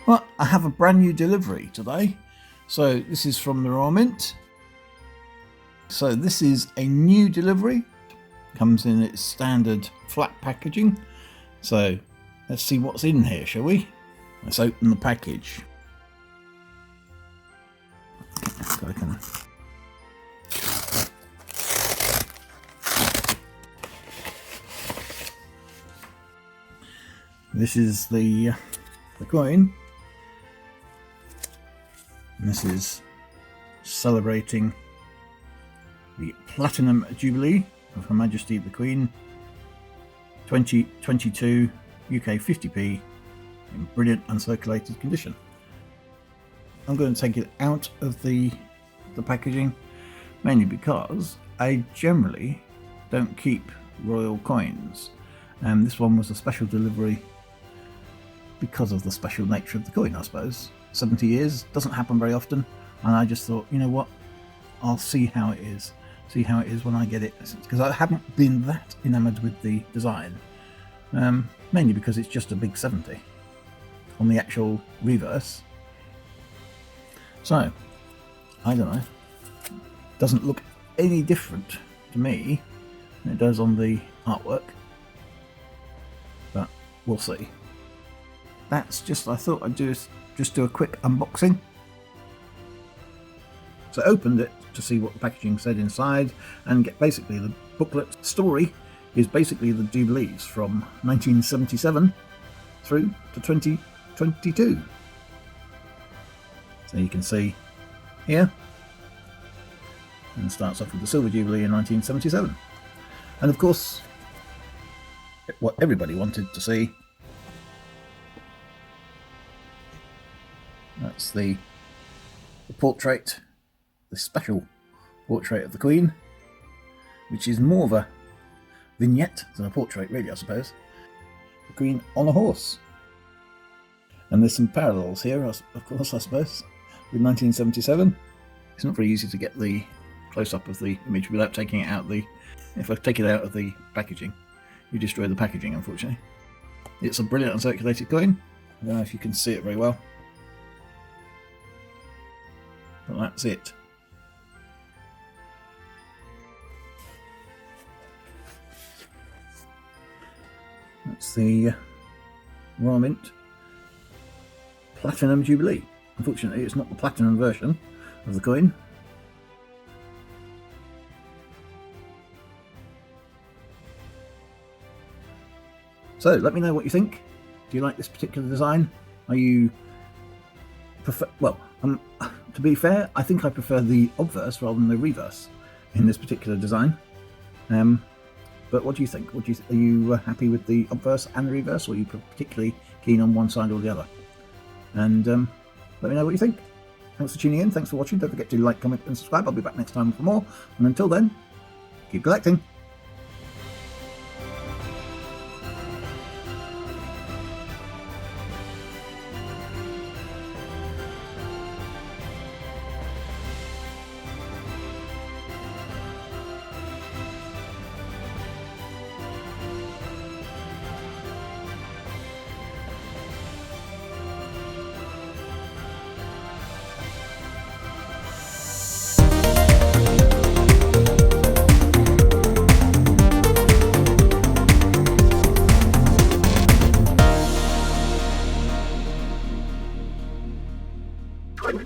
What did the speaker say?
Well, I have a brand new delivery today. So this is from the Royal Mint. So this is a new delivery. Comes in its standard flat packaging. So let's see what's in here, shall we? Let's open the package. So I can... This is the coin. And this is celebrating the Platinum Jubilee of Her Majesty the Queen, 2022 UK 50p in brilliant uncirculated condition. I'm going to take it out of the packaging, mainly because I generally don't keep royal coins. This one was a special delivery because of the special nature of the coin, I suppose. 70 years doesn't happen very often, and I just thought, you know what, I'll see how it is. See how it is when I get it, because I haven't been that enamoured with the design, mainly because it's just a big 70 on the actual reverse. So I don't know, doesn't look any different to me than it does on the artwork, but we'll see. That's just, I thought I'd just do a quick unboxing. So I opened it to see what the packaging said inside, and get basically the booklet story is basically the Jubilees from 1977 through to 2022. So you can see here, and it starts off with the Silver Jubilee in 1977. And of course, what everybody wanted to see, that's the portrait, the special portrait of the Queen, which is more of a vignette than a portrait, really, I suppose. The Queen on a horse. And there's some parallels here, of course, I suppose, with 1977. It's not very easy to get the close-up of the image without taking it out if I take it out of the packaging, you destroy the packaging, unfortunately. It's a brilliant uncirculated coin. I don't know if you can see it very well, but that's it. That's the Royal Mint Platinum Jubilee. Unfortunately, it's not the platinum version of the coin. So let me know what you think. Do you like this particular design? Are you well, to be fair, I think I prefer the obverse rather than the reverse in this particular design. But what do you think? Are you happy with the obverse and the reverse, or are you particularly keen on one side or the other? And let me know what you think. Thanks for tuning in. Thanks for watching. Don't forget to like, comment, and subscribe. I'll be back next time for more. And until then, keep collecting. Wait.